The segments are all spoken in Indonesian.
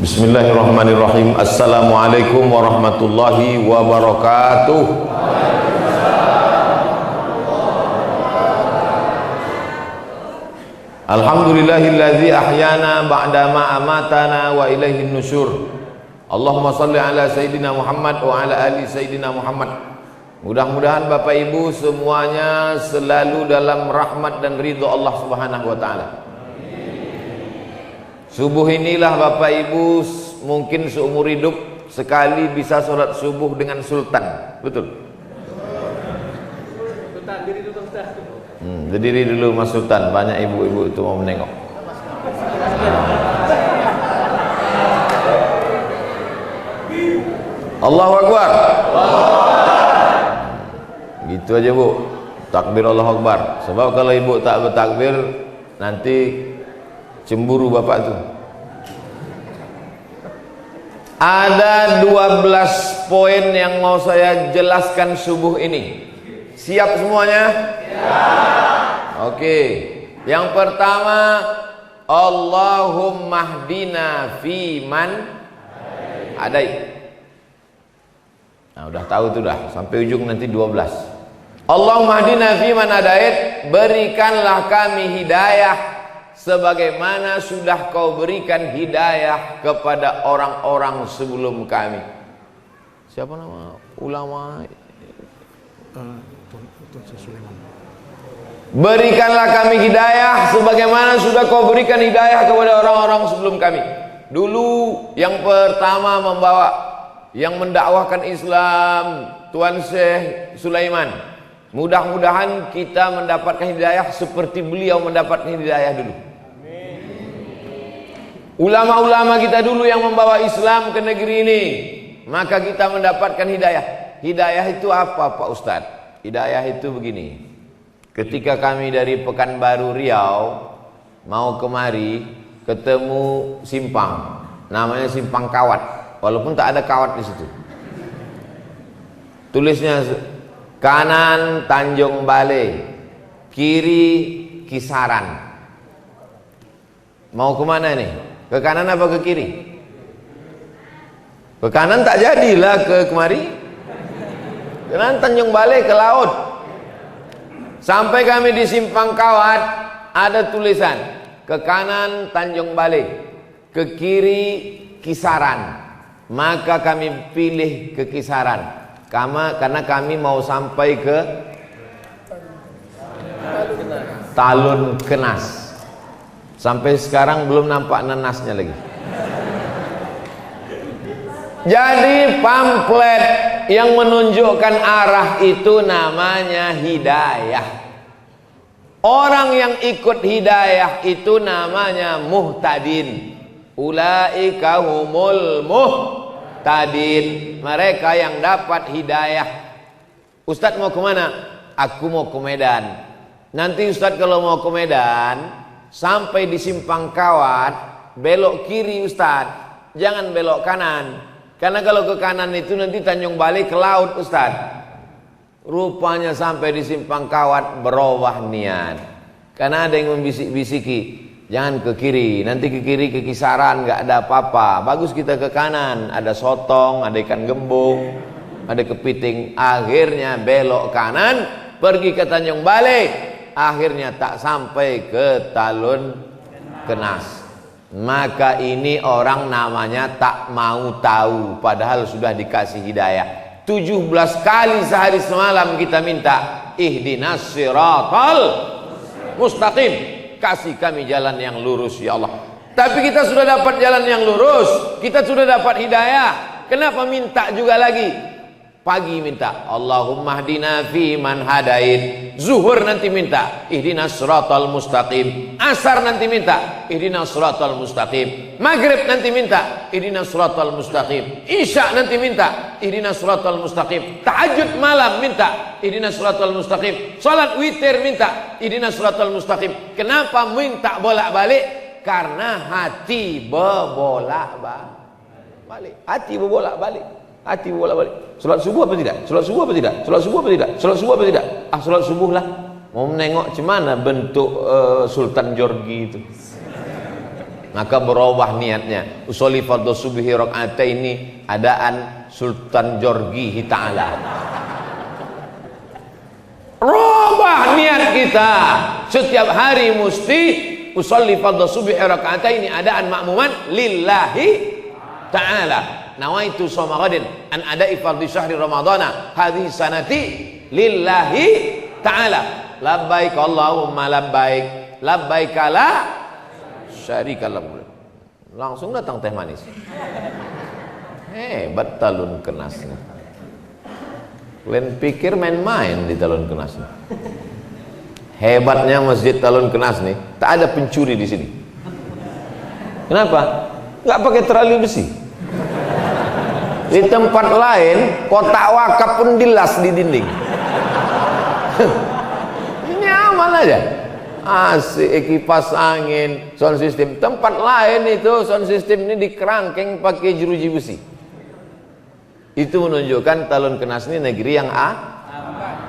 Bismillahirrahmanirrahim. Assalamualaikum warahmatullahi wabarakatuh. Alhamdulillahilladzi ahyana ba'dama amatana wa ilaihin nusyur. Allahumma salli ala Sayyidina Muhammad wa ala ali Sayyidina Muhammad. Mudah-mudahan Bapak Ibu semuanya selalu dalam rahmat dan ridho Allah Subhanahu wa taala. Subuh inilah Bapak Ibu mungkin seumur hidup sekali bisa sholat subuh dengan sultan. Betul? Berdiri dulu Mas Sultan. Banyak ibu-ibu itu mau menengok. Allahu Akbar. Gitu aja Bu. Takbir Allahu Akbar. Sebab kalau ibu tak bertakbir nanti cemburu bapak tuh. Ada 12 poin yang mau saya jelaskan subuh ini. Siap semuanya? Siap. Oke. Yang pertama, Allahumma hdina fi man hadait. Nah, udah tahu tuh dah, sampai ujung nanti 12. Allahumma hdina fi man hadait, berikanlah kami hidayah sebagaimana sudah kau berikan hidayah kepada orang-orang sebelum kami. Siapa nama ulama? Berikanlah kami hidayah sebagaimana sudah kau berikan hidayah kepada orang-orang sebelum kami. Dulu yang pertama membawa, yang mendakwahkan Islam, Tuan Syekh Sulaiman. Mudah-mudahan kita mendapatkan hidayah seperti beliau mendapatkan hidayah dulu. Ulama-ulama kita dulu yang membawa Islam ke negeri ini, maka kita mendapatkan hidayah. Hidayah itu apa Pak Ustadz? Hidayah itu begini. Ketika kami dari Pekanbaru Riau mau kemari, ketemu simpang, namanya Simpang Kawat, walaupun tak ada kawat di situ. Tulisnya kanan Tanjung Balai, kiri Kisaran. Mau kemana nih? Ke kanan apa ke kiri? Ke kanan tak jadilah ke kemari. Kanan Tanjung Balai ke laut. Sampai kami di Simpang Kawat, ada tulisan ke kanan Tanjung Balai, ke kiri Kisaran. Maka kami pilih ke Kisaran karena kami mau sampai ke Talun Kenas. Sampai sekarang belum nampak nenasnya lagi. Jadi pamflet yang menunjukkan arah itu namanya hidayah. Orang yang ikut hidayah itu namanya muhtadin. Ulaika humul muhtadin. Mereka yang dapat hidayah. Ustadz mau kemana? Aku mau ke Medan. Nanti Ustadz kalau mau ke Medan, sampai di Simpang Kawat, belok kiri Ustadz, jangan belok kanan. Karena kalau ke kanan itu nanti Tanjung Balai ke laut Ustadz. Rupanya sampai di Simpang Kawat berubah niat. Karena ada yang membisik-bisiki, jangan ke kiri, nanti ke kiri ke Kisaran nggak ada apa-apa. Bagus kita ke kanan, ada sotong, ada ikan gembung, ada kepiting. Akhirnya belok kanan, pergi ke Tanjung Balai. Akhirnya tak sampai ke Talun Kenas. Maka ini orang namanya tak mau tahu, padahal sudah dikasih hidayah. 17 kali sehari semalam kita minta ihdinas siratal mustaqim, kasih kami jalan yang lurus ya Allah. Tapi kita sudah dapat jalan yang lurus, kita sudah dapat hidayah, kenapa minta juga lagi? Pagi minta Allahumma hdina fi man hadait, zuhur nanti minta ihdinas siratal mustaqim, asar nanti minta ihdinas siratal mustaqim, maghrib nanti minta ihdinas siratal mustaqim, isya nanti minta ihdinas siratal mustaqim, tahajud malam minta ihdinas siratal mustaqim, salat witir minta ihdinas siratal mustaqim. Kenapa minta bolak-balik? Karena hati berbolak-balik. Hati berbolak-balik. Hati bolak-balik. Salat subuh apa tidak? Salat subuh apa tidak? Salat subuh apa tidak? Salat subuh apa tidak? Ah, salat subuh lah. Mau menengok cemana bentuk Sultan Jorgi itu. maka berubah niatnya. Usolli fardhu subhi rakaataini adaan Sultan Jorgihi Ta'ala. Rubah niat kita. Setiap hari mesti usolli fardhu subhi rakaataini adaan makmuman lillahi ta'ala. Nawaitu shoma ghadin an ada'i fardhi syahri ramadhana hadhihi sanati lillahi ta'ala. Labbaik Allahumma labbaik, labbaik la syarika lak. Langsung datang teh manis. Hebat talun kenasnya. Kalian pikir main-main di talun kenasnya. Hebatnya masjid talun kenas nih, tak ada pencuri di sini. Kenapa? Nggak pakai terali besi. Di tempat lain kotak wakaf pun dilas di dinding. Nyaman aja. Asik, kipas angin, sound system. Tempat lain itu sound system ini dikerangkeng pakai jeruji besi. Itu menunjukkan talun kenas ini negeri yang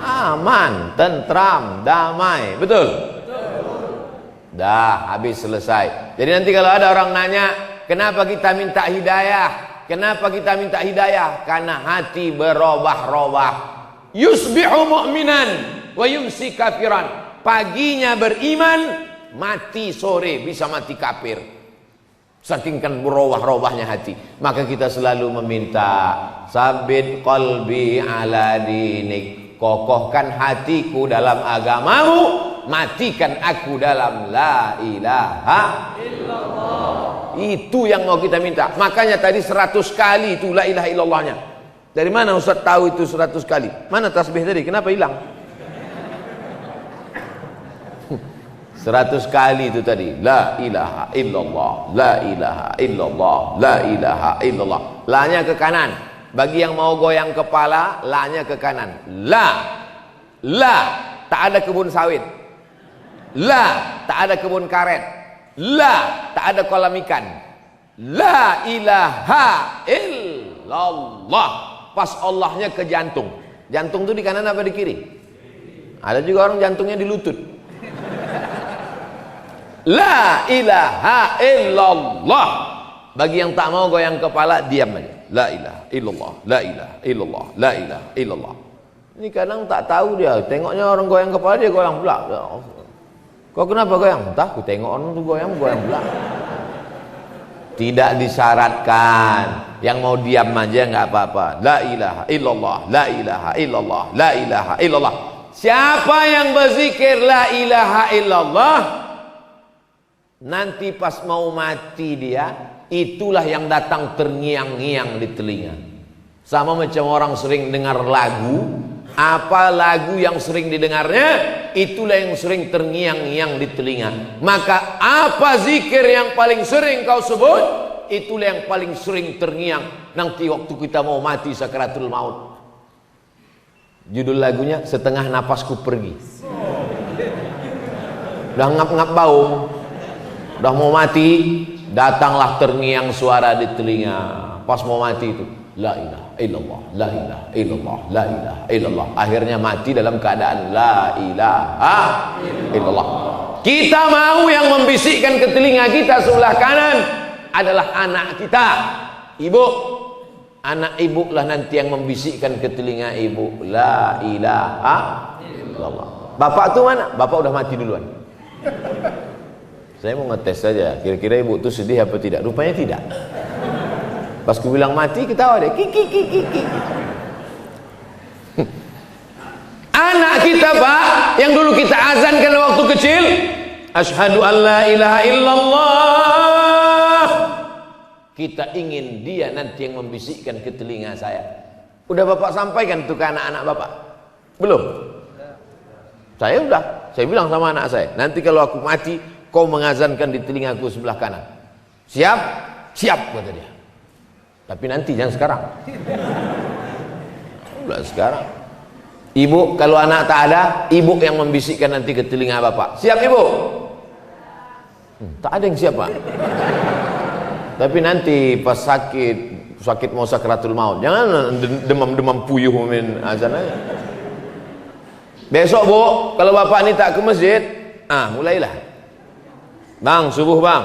aman, tentram, damai. Betul? Dah habis selesai. Jadi nanti kalau ada orang nanya, kenapa kita minta hidayah? Kenapa kita minta hidayah? Karena hati berubah-ubah. Yusbihu mu'minan wa yumsi kafiran. Paginya beriman, mati sore bisa mati kafir. Saking kan berubah-ubahnya hati. Maka kita selalu meminta, sabit qalbi ala dinik. Kokohkan hatiku dalam agamamu, matikan aku dalam la ilaha illallah. Itu yang mau kita minta. Makanya tadi 100 kali itu la ilaha illallahnya. Dari mana Ustaz tahu itu 100 kali? Mana tasbih tadi? Kenapa hilang? 100 kali itu tadi. La ilaha illallah, la ilaha illallah, la ilaha illallah. La-nya ke kanan. Bagi yang mau goyang kepala, la-nya ke kanan. La, tak ada kebun sawit. La, tak ada kebun karet. La, tak ada kolam ikan. La ilaha illallah. Pas Allahnya ke jantung. Jantung itu di kanan apa di kiri? Ada juga orang jantungnya di lutut. La ilaha illallah. Bagi yang tak mau goyang kepala, diam aja. La ilaha illallah, la ilaha illallah, la ilaha illallah. Ini kadang tak tahu dia, tengoknya orang goyang kepala, dia goyang pula. Kau kenapa goyang? Entah, aku tengok orang tu goyang pula. Tidak disyaratkan. Yang mau diam aja nggak apa-apa. La ilaha illallah, la ilaha illallah, la ilaha illallah. Siapa yang berzikir la ilaha illallah, nanti pas mau mati dia, itulah yang datang terngiang-ngiang di telinga. Sama macam orang sering dengar lagu, apa lagu yang sering didengarnya, itulah yang sering terngiang-ngiang di telinga. Maka apa zikir yang paling sering kau sebut, itulah yang paling sering terngiang nanti waktu kita mau mati sakaratul maut. Judul lagunya Setengah Napasku Pergi. Udah ngap-ngap bau, udah mau mati, datanglah terngiang suara di telinga. Pas mau mati itu, la ilaha illallah, la ilaha illallah, la ilaha illallah. Akhirnya mati dalam keadaan la ilaha illallah. Kita mau yang membisikkan ke telinga kita sebelah kanan adalah anak kita, ibu. Anak ibu lah nanti yang membisikkan ke telinga ibu, la ilaha illallah. Bapak tuh mana? Bapak udah mati duluan. Saya mau ngetes saja, kira-kira ibu tuh sedih apa tidak? Rupanya tidak. Pas ku bilang mati, ketawa deh. Kiki. Anak kita Pak, yang dulu kita azankan waktu kecil, asyhadu an la ilaha illallah. Kita ingin dia nanti yang membisikkan ke telinga saya. Udah Bapak sampaikan itu ke anak-anak Bapak? Belum? Saya udah. Saya bilang sama anak saya, nanti kalau aku mati, kau mengazankan di telingaku sebelah kanan. Siap? Siap, kata dia. Tapi nanti, jangan sekarang. Udah sekarang. Ibu, kalau anak tak ada, ibu yang membisikkan nanti ke telinga Bapak. Siap ibu? Tak ada yang siap Pak. Tapi nanti pas sakit mau sakaratul maut, jangan demam-demam puyuh min azan aja. Besok Bu, kalau Bapak ini tak ke masjid, mulailah. Bang, subuh bang.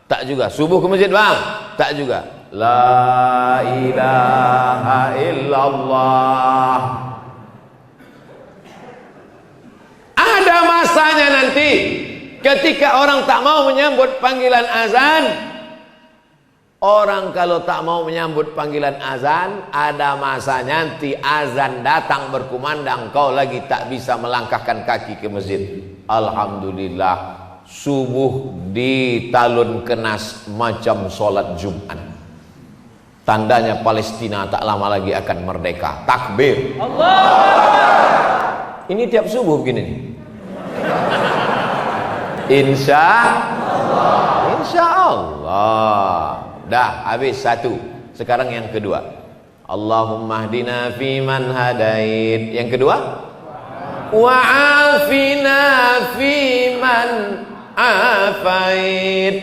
Tak juga. Subuh ke masjid bang? Tak juga. La ilaha illallah. Ada masanya nanti ketika orang tak mau menyambut panggilan azan. Orang kalau tak mau menyambut panggilan azan, ada masanya nanti azan datang berkumandang, kau lagi tak bisa melangkahkan kaki ke masjid. Alhamdulillah, subuh di talun kenas macam solat Jumat. Tandanya Palestina tak lama lagi akan merdeka. Takbir. Allah. Ini tiap subuh begini nih. Insya Allah. Dah habis satu. Sekarang yang kedua. Allahumma hdina fiman hadait. Yang kedua, wa'afina fiman afait.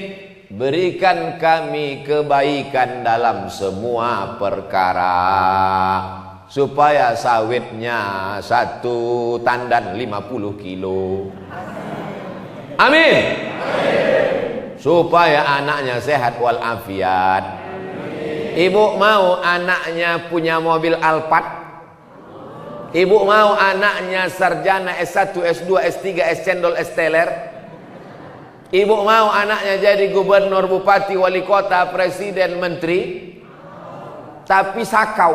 Berikan kami kebaikan dalam semua perkara, supaya sawitnya satu tandan 50 kilo. Amin. Supaya anaknya sehat walafiat. Ibu mau anaknya punya mobil Alphard? Ibu mau anaknya sarjana S1, S2, S3, S cendol, S teler? Ibu mau anaknya jadi gubernur, bupati, wali kota, presiden, menteri? Tapi sakau.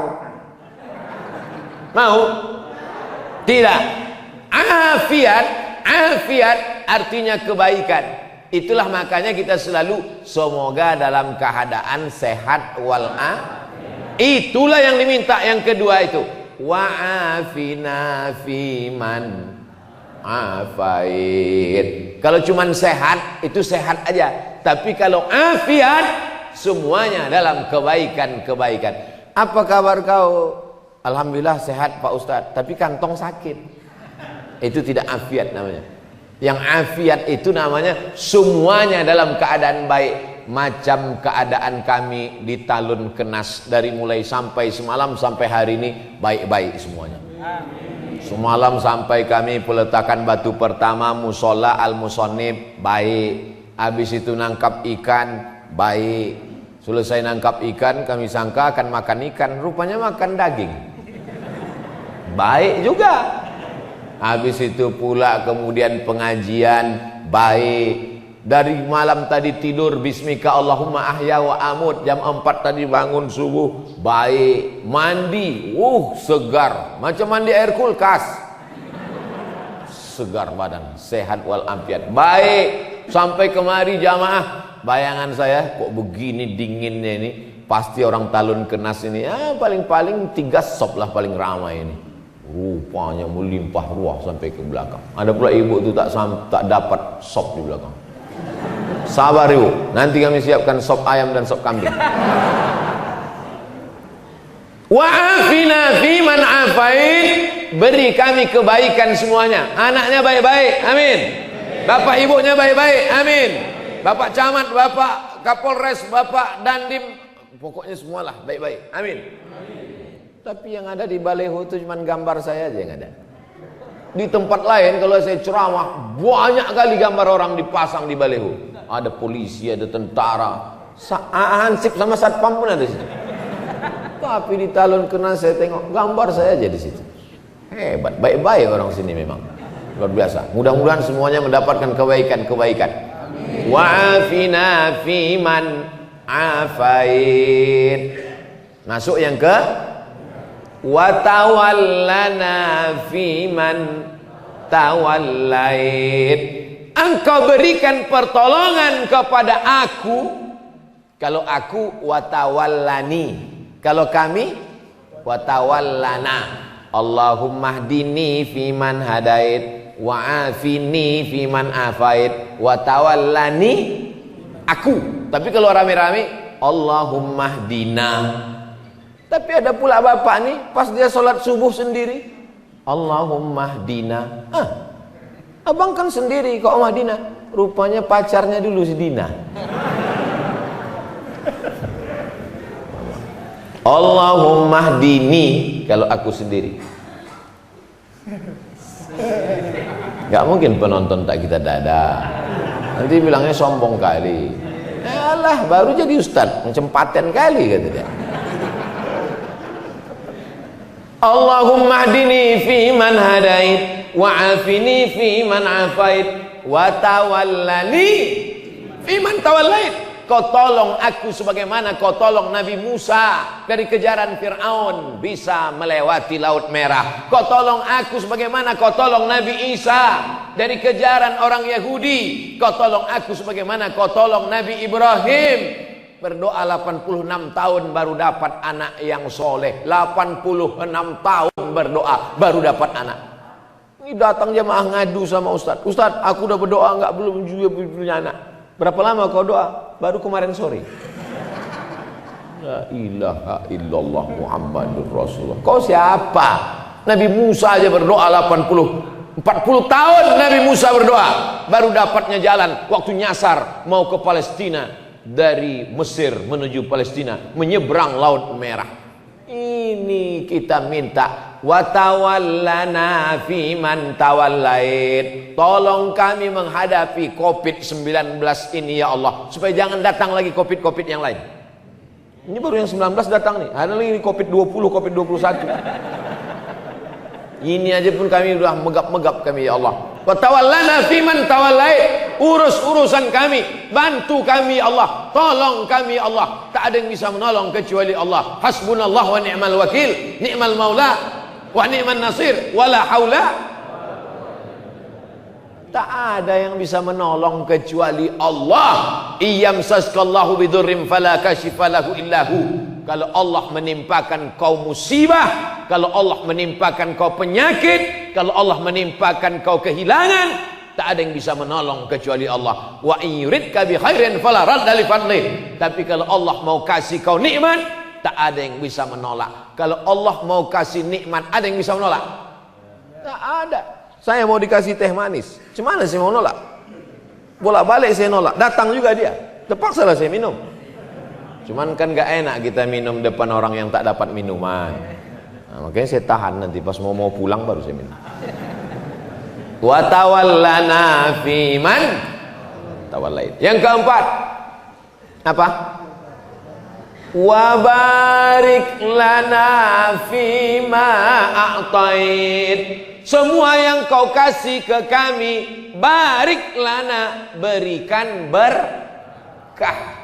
Mau? Tidak. Afiat artinya kebaikan. Itulah makanya kita selalu semoga dalam keadaan sehat Itulah yang diminta. Yang kedua itu wa'afina fiman afait. Kalau cuman sehat itu sehat aja, tapi kalau afiat semuanya dalam kebaikan. Apa kabar kau? Alhamdulillah sehat Pak Ustadz, tapi kantong sakit. Itu tidak afiat namanya. Yang afiat itu namanya semuanya dalam keadaan baik. Macam keadaan kami di talun kenas, dari mulai sampai semalam sampai hari ini baik-baik semuanya. Semalam sampai kami peletakan batu pertama musola al-musonib, baik. Habis itu nangkap ikan, baik. Selesai nangkap ikan kami sangka akan makan ikan, rupanya makan daging, baik juga. Habis itu pula kemudian pengajian, baik. Dari malam tadi tidur bismika Allahumma ahya wa amut, jam 4 tadi bangun subuh, baik. Mandi, segar, macam mandi air kulkas, segar badan, sehat walafiat, baik. Sampai kemari jamaah, bayangan saya kok begini dinginnya ini. Pasti orang talun kenas ini paling-paling 3 sop lah paling ramai ini. Rupanya melimpah ruah sampai ke belakang. Ada pula ibu itu tak dapat sop di belakang. Sabar ibu, nanti kami siapkan sop ayam dan sop kambing. Wa'afina fiman afait. Beri kami kebaikan semuanya. Anaknya baik-baik, amin. Bapak ibunya baik-baik, amin. Bapak camat, bapak kapolres, bapak dandim, pokoknya semualah baik-baik, amin. Tapi yang ada di baleho itu cuma gambar saya aja yang ada. Di tempat lain kalau saya ceramah, banyak kali gambar orang dipasang di baleho. Ada polisi, ada tentara, Hansip sama satpam pun ada di situ. Tapi di talun kenas saya tengok gambar saya aja di situ. Hebat, baik-baik orang sini memang. Luar biasa. Mudah-mudahan semuanya mendapatkan kebaikan-kebaikan. Wa'afina fiman afait. Masuk yang ke watawallana fiman tawallait. Engkau berikan pertolongan kepada aku. Kalau aku watawallani, kalau kami watawallana. Allahumma hdini fiman hadait, wa'afini fiman afait, watawallani aku. Tapi kalau rame-rame Allahumma hdina. Tapi ada pula bapak nih, pas dia sholat subuh sendiri, Allahumma hdina. Abang kan sendiri kok Madinah. Rupanya pacarnya dulu si Dina. Allahumma hdini kalau aku sendiri. Gak mungkin penonton tak kita dada. Nanti bilangnya sombong kali. Iyalah, baru jadi ustaz, macam paten kali kata dia. Allahumma hdini fi man hadait wa afini fi man afait wa tawallani fi man tawallait. Kau tolong aku sebagaimana kau tolong Nabi Musa dari kejaran Fir'aun bisa melewati Laut Merah. Kau tolong aku sebagaimana kau tolong Nabi Isa dari kejaran orang Yahudi. Kau tolong aku sebagaimana kau tolong Nabi Ibrahim. Berdoa 86 tahun baru dapat anak yang soleh. 86 tahun berdoa baru dapat anak. Ini datang jemaah ngadu sama Ustaz. Ustaz, aku udah berdoa belum juga punya anak. Berapa lama kau doa? Baru kemarin sore. La ilaha illallah Muhammadur Rasulullah. Kau siapa? Nabi Musa aja berdoa 40 tahun Nabi Musa berdoa baru dapatnya jalan waktu nyasar mau ke Palestina. Dari Mesir menuju Palestina, menyeberang Laut Merah. Ini kita minta, wa tawallana fi man tawallait. Tolong kami menghadapi Covid-19 ini ya Allah, supaya jangan datang lagi Covid-Covid yang lain. Ini baru yang 19 datang nih, ada lagi Covid-20, Covid-21. Ini aja pun kami sudah megap-megap kami ya Allah. Wa tawallana fi man tawallait. Urus urusan kami, bantu kami Allah, tolong kami Allah. Tak ada yang bisa menolong kecuali Allah. Hasbunallah wa ni'mal wakil, ni'mal maula wa ni'man nasir, wala haula. Tak ada yang bisa menolong kecuali Allah. Iyamsaskallahu bidurrim fala kashifa lahu illahu. Kalau Allah menimpakan kau musibah, kalau Allah menimpakan kau penyakit, kalau Allah menimpakan kau kehilangan, tak ada yang bisa menolong kecuali Allah. Wa in yuridka bi khairin fala radda li fadlih. Tapi kalau Allah mau kasih kau nikmat, tak ada yang bisa menolak. Kalau Allah mau kasih nikmat, ada yang bisa menolak? Tak ada. Saya mau dikasih teh manis, gimana saya mau nolak? Bolak-balik saya nolak, datang juga dia, terpaksalah saya minum. Cuman kan gak enak kita minum depan orang yang tak dapat minuman. Nah, makanya saya tahan, nanti pas mau pulang baru saya minum. Wa tawallana fi man tawallait. Yang keempat apa? Wa barik lana fi ma a'tait. Semua yang kau kasih ke kami, barik lana, berikan berkah.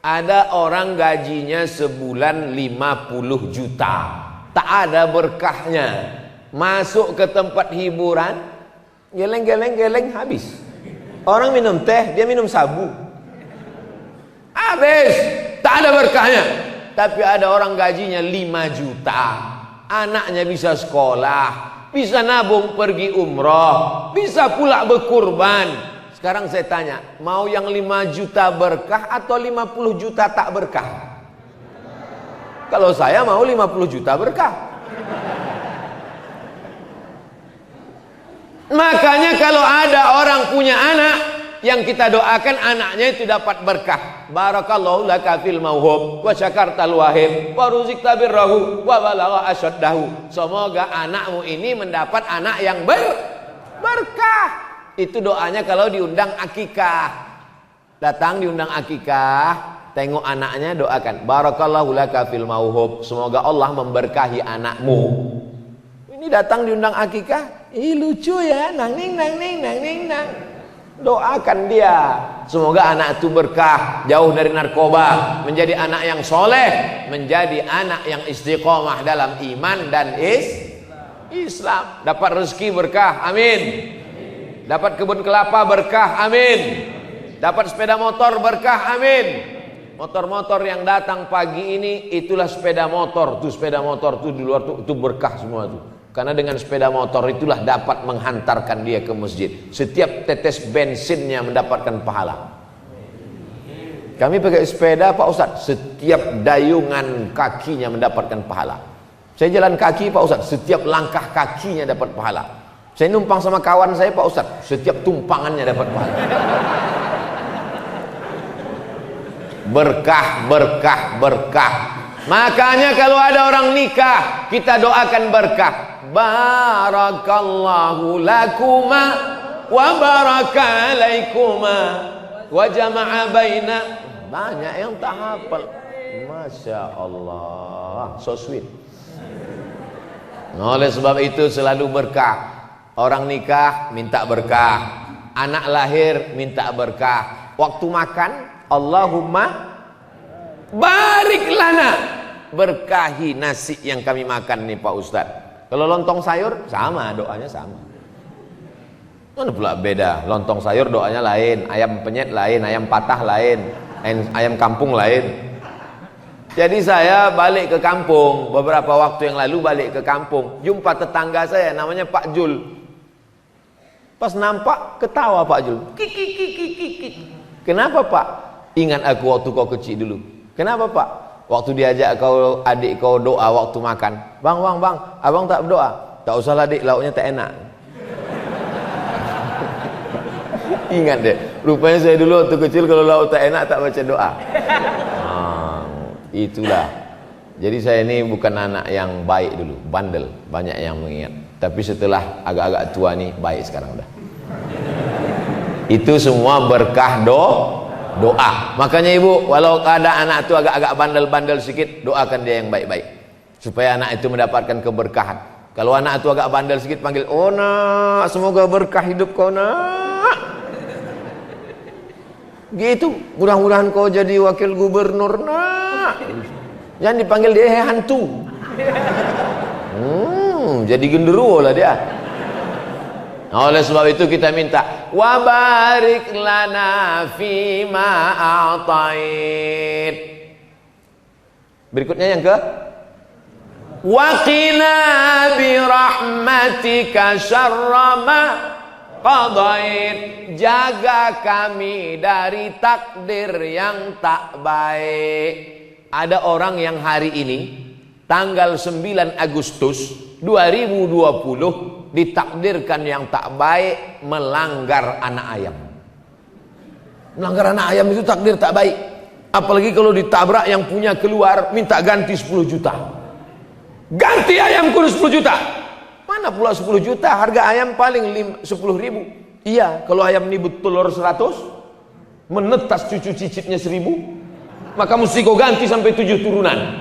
Ada orang gajinya sebulan 50 juta, tak ada berkahnya. Masuk ke tempat hiburan, geleng habis. Orang minum teh, dia minum sabu, habis, tak ada berkahnya. Tapi ada orang gajinya 5 juta, anaknya bisa sekolah, bisa nabung pergi umroh, bisa pula berkurban. Sekarang saya tanya, mau yang 5 juta berkah atau 50 juta tak berkah? Kalau saya mau 50 juta berkah. Makanya kalau ada orang punya anak, yang kita doakan anaknya itu dapat berkah. Barakallahu laka fil mauhub wa syakartal wahib wa ruzikta birrahu wa balagha asyaddahu. Semoga anakmu ini mendapat anak yang berkah. Itu doanya kalau diundang akikah. Datang diundang akikah, tengok anaknya, doakan barakallahu laka fil mauhub, semoga Allah memberkahi anakmu. Ini datang diundang akikah, lucu ya, nang. Doakan dia, semoga anak itu berkah, jauh dari narkoba, menjadi anak yang soleh, menjadi anak yang istiqomah dalam iman dan Islam. Dapat rezeki berkah, amin. Dapat kebun kelapa berkah, amin. Dapat sepeda motor berkah, amin. Motor-motor yang datang pagi ini, itulah sepeda motor. Tuh sepeda motor tuh di luar tuh, itu berkah semua tuh. Karena dengan sepeda motor itulah dapat menghantarkan dia ke masjid. Setiap tetes bensinnya mendapatkan pahala. Kami pakai sepeda Pak Ustadz, setiap dayungan kakinya mendapatkan pahala. Saya jalan kaki Pak Ustadz, setiap langkah kakinya dapat pahala. Saya numpang sama kawan saya Pak Ustadz, setiap tumpangannya dapat pahala. Berkah. Makanya kalau ada orang nikah, kita doakan berkah. Barakallahu lakuma wa baraka alaikuma wa jama'a baina Banyak yang tak hafal. Masya Allah, so sweet. Oleh sebab itu selalu berkah. Orang nikah minta berkah, anak lahir minta berkah. Waktu makan, Allahumma barik lana, berkahi nasi yang kami makan nih Pak Ustadz. Kalau lontong sayur sama, doanya sama. Mana pula beda? Lontong sayur doanya lain, ayam penyet lain, ayam patah lain, ayam kampung lain. Jadi saya balik ke kampung beberapa waktu yang lalu, balik ke kampung, jumpa tetangga saya namanya Pak Jul. Pas nampak ketawa Pak Jul. Kenapa Pak? Ingat aku waktu kau kecil dulu. Kenapa Pak? Waktu diajak kau adik kau doa waktu makan. Bang, abang tak berdoa. Tak usahlah dik, lauknya tak enak. Ingat deh, rupanya saya dulu waktu kecil kalau lauk tak enak tak baca doa. Itulah. Jadi saya ini bukan anak yang baik dulu, bandel, banyak yang mengingat. Tapi setelah agak-agak tua nih baik sekarang udah. Itu semua berkah doa. Makanya ibu, walau ada anak itu agak-agak bandel-bandel sedikit, doakan dia yang baik-baik supaya anak itu mendapatkan keberkahan. Kalau anak itu agak bandel sedikit, panggil, oh nak, semoga berkah hidup kau nak. Gitu, mudah-mudahan kau jadi wakil gubernur nak. Jangan dipanggil dia hantu. Jadi genderuwo lah dia. Oleh sebab itu kita minta, wa barik lana fima a'tait. Berikutnya yang ke, wa qina bi rahmatika syarra ma qadait. Jaga kami dari takdir yang tak baik. Ada orang yang hari ini tanggal 9 Agustus 2020 ditakdirkan yang tak baik, melanggar anak ayam. Melanggar anak ayam itu takdir tak baik. Apalagi kalau ditabrak yang punya keluar minta ganti 10 juta. Ganti ayamku 10 juta. Mana pula 10 juta? Harga ayam paling 10 ribu. Iya, kalau ayam ini telur 100, menetas cucu cicitnya 1000, maka mesti kau ganti sampai 7 turunan.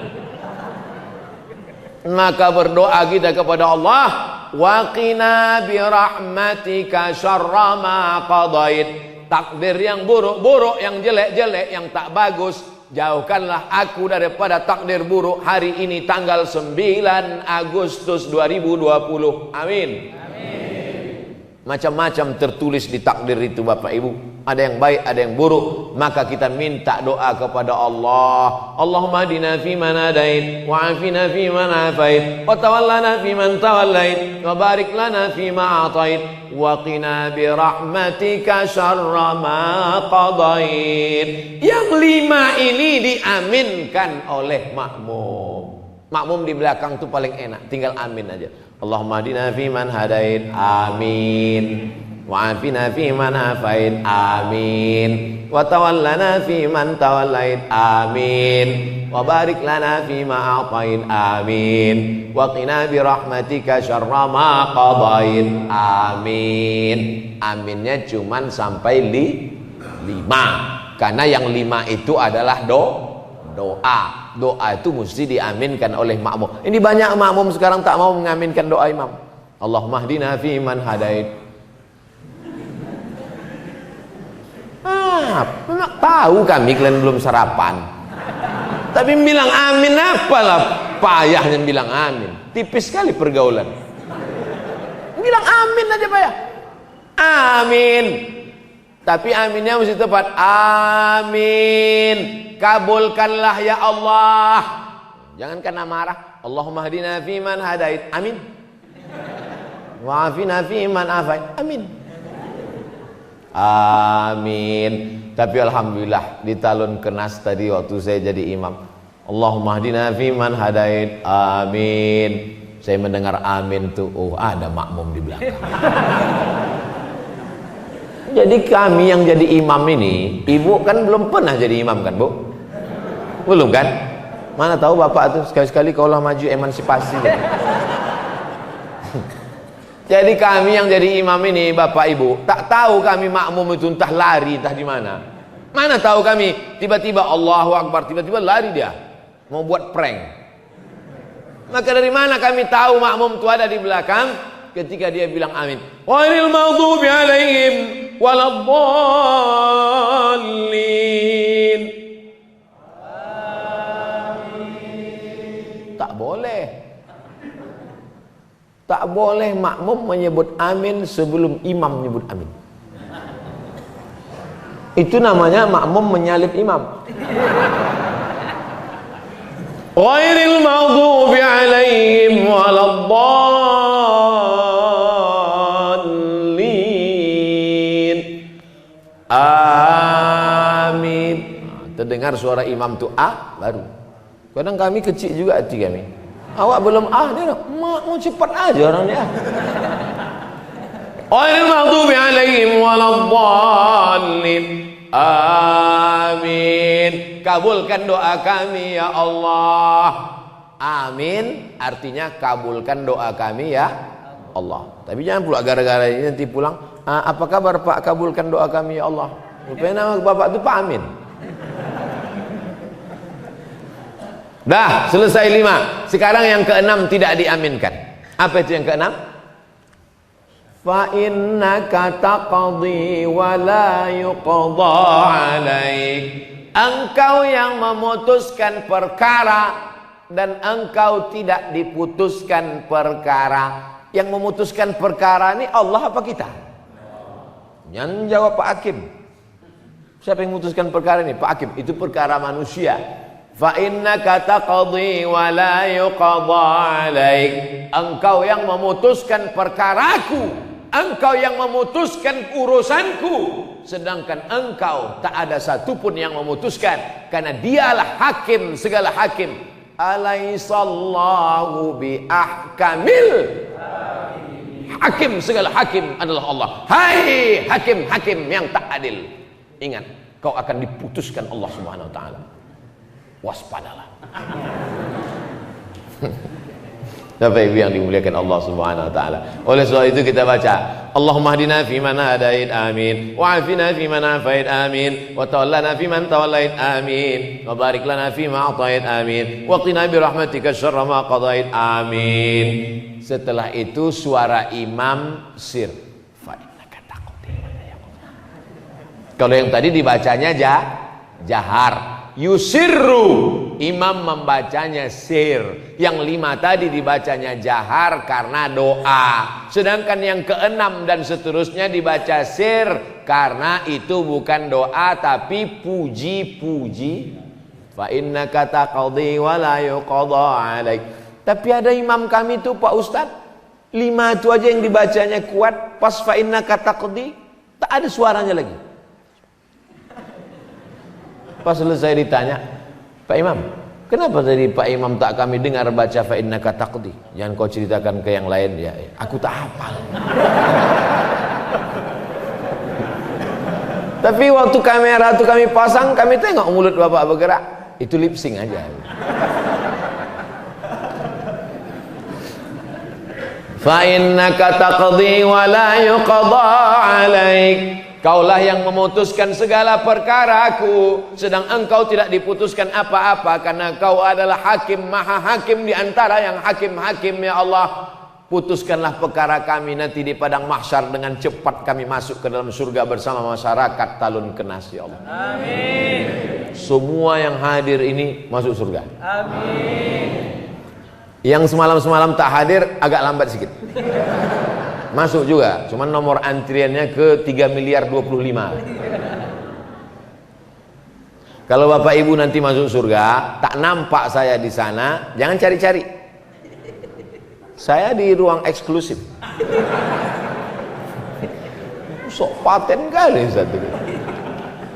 Maka berdoa kita kepada Allah, wa qina bi rahmatika syarra ma qadait. Takdir yang buruk-buruk, yang jelek-jelek, yang tak bagus, jauhkanlah aku daripada takdir buruk hari ini tanggal 9 Agustus 2020. Amin. Macam-macam tertulis di takdir itu Bapak Ibu. Ada yang baik, ada yang buruk. Maka kita minta doa kepada Allah. Allahumma hadina fi man hadait, wa afina fi man afait, wa tawallana fi man tawallait, wa barik lana fi ma atait, wa qina bi rahmatika syarra ma qadait. Yang 5 ini diaminkan oleh makmum. Makmum di belakang tuh paling enak, tinggal amin aja. Allahumma hadina fi man hadait, amin. Wa afina fi man afait, amin. Wa tawallana fi man tawallait, amin. Wa barik lana fi ma atait, amin. Wa qina bi rahmatika syarra ma qadait, amin. Aminnya cuman sampai 5. Karena yang 5 itu adalah doa. Doa itu mesti diaminkan oleh makmum. Ini banyak makmum sekarang tak mau mengaminkan doa imam. Allahumma hdina fi man hadait. Tahu kami kalian belum sarapan. Tapi bilang amin apalah payahnya bilang amin. Tipis sekali pergaulan. Bilang amin aja payah. Amin. Tapi aminnya mesti tepat. Amin. Kabulkanlah ya Allah. Jangan kena marah. Allahumma hadina fi man hadait. Amin. Wa afina fi man afait. Amin. Amin. Tapi alhamdulillah di talun kenas tadi waktu saya jadi imam, Allahumma hadina fi man hadait. Amin. Saya mendengar amin tuh, oh ada makmum di belakang. Jadi kami yang jadi imam ini, ibu kan belum pernah jadi imam kan Bu? Belum kan? Mana tahu bapak tuh sekali-sekali kaulah maju emansipasi. Jadi kami yang jadi imam ini bapak ibu, tak tahu kami makmum itu entah lari entah di mana. Mana tahu kami, tiba-tiba Allahu Akbar, tiba-tiba lari dia mau buat prank. Maka dari mana kami tahu makmum itu ada di belakang ketika dia bilang amin? Ghairil maghdubi alaihim waladdallin. Tak boleh. Tak boleh makmum menyebut amin sebelum imam menyebut amin. Itu namanya makmum menyalip imam. Ghairil maghdubi alaihim waladdallin. Amin. Terdengar suara imam tu baru. Kadang kami kecil juga hati kami. Awak belum dia nak, mau cepat aja orang dia. Ghairil maghdubi alaihim waladdallin. Amin. Kabulkan doa kami ya Allah. Amin artinya kabulkan doa kami ya Allah. Tapi jangan pula gara-gara ini nanti pulang, apa kabar Pak, kabulkan doa kami ya Allah. Rupanya nama bapak itu Pak Amin. Dah selesai 5. Sekarang yang ke-6 tidak diaminkan. Apa itu yang ke-6? Fa innaka taqdi wa la yuqda alaik. Engkau yang memutuskan perkara dan engkau tidak diputuskan perkara. Yang memutuskan perkara ini Allah apa kita? Yang jawab Pak Hakim. Siapa yang memutuskan perkara ini? Pak Hakim. Itu perkara manusia. Fa innaka taqdi wa la yuqda alaik. Engkau yang memutuskan perkaraku. Engkau yang memutuskan urusanku, sedangkan engkau tak ada satupun yang memutuskan, karena dialah hakim segala hakim. Alaihissallahu bi ahkamil hakim, segala hakim adalah Allah. Hai hakim-hakim yang tak adil, ingat kau akan diputuskan Allah Subhanahu wa taala. Waspadalah. Bapak Ibu yang dimuliakan Allah Subhanahu wa taala. Oleh sebab itu kita baca, Allahumma hdina fi man hadait, amin. Wa afina fi man afait, amin. Wa tawallana fi man tawallait, amin. Wa barik lana fi ma atait, amin. Wa qina bi rahmatika syarra ma qadait, amin. Setelah itu suara imam sir. Fa innaka taqdi. Kalau yang tadi dibacanya jahar. Yusirru, imam membacanya sir. Yang 5 tadi dibacanya jahar karena doa. Sedangkan yang ke-6 dan seterusnya dibaca sir karena itu bukan doa tapi puji-puji. Fa innaka taqdi wa la yuqda alaik. Tapi ada imam kami tuh Pak Ustaz, 5 itu aja yang dibacanya kuat, pas fa innaka taqdi tak ada suaranya lagi. Pas selesai ditanya, Pak Imam, kenapa tadi Pak Imam tak kami dengar baca fa innaka taqdi? Jangan kau ceritakan ke yang lain ya. Aku tak hafal. Tapi waktu kamera itu kami pasang, kami tengok mulut Bapak bergerak. Itu lip sync aja. Fa innaka taqdi wa la yuqda alaik. Kaulah yang memutuskan segala perkaraku, sedang engkau tidak diputuskan apa-apa, karena kau adalah hakim, maha hakim di antara yang hakim-hakim ya Allah. Putuskanlah perkara kami nanti di padang mahsyar, dengan cepat kami masuk ke dalam surga bersama masyarakat Talun Kenas ya Allah. Amin. Semua yang hadir ini masuk surga. Amin. Yang semalam-semalam tak hadir agak lambat sedikit. Masuk juga, cuman nomor antriannya ke 3 miliar 25. Kalau Bapak Ibu nanti masuk surga, tak nampak saya di sana, jangan cari-cari. Saya di ruang eksklusif. Sok paten kali satu.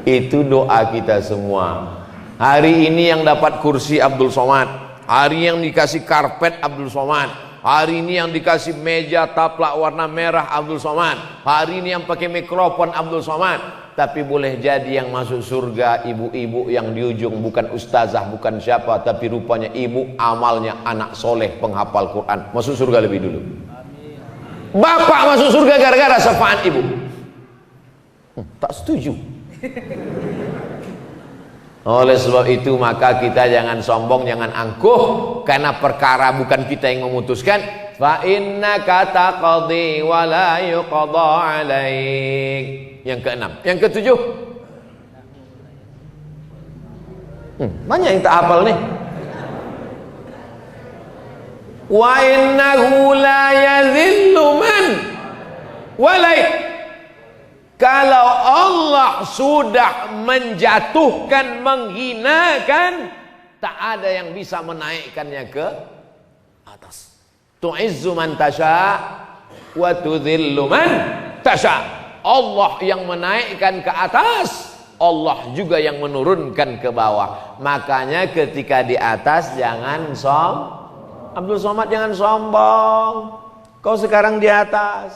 Itu doa kita semua. Hari ini yang dapat kursi Abdul Somad, hari yang dikasih karpet Abdul Somad, hari ini yang dikasih meja taplak warna merah Abdul Somad, hari ini yang pakai mikrofon Abdul Somad. Tapi boleh jadi yang masuk surga ibu-ibu yang di ujung bukan ustazah, bukan siapa, tapi rupanya ibu amalnya anak soleh penghafal Quran, masuk surga lebih dulu. Bapak masuk surga gara-gara syafaat ibu. Tak setuju. Oleh sebab itu maka kita jangan sombong, jangan angkuh, karena perkara bukan kita yang memutuskan. Fa innaka taqdi wa la yuqda 'alaik. Yang keenam. Yang ketujuh. Banyak yang tak hafal nih. Wa innahu la yadhillu man walait. Kalau Allah sudah menjatuhkan, menghinakan, tak ada yang bisa menaikkannya ke atas. Tu'izzu man tasha wa tudhillu man tasha. Allah yang menaikkan ke atas, Allah juga yang menurunkan ke bawah. Makanya ketika di atas jangan Abdul Somad jangan sombong. Kau sekarang di atas,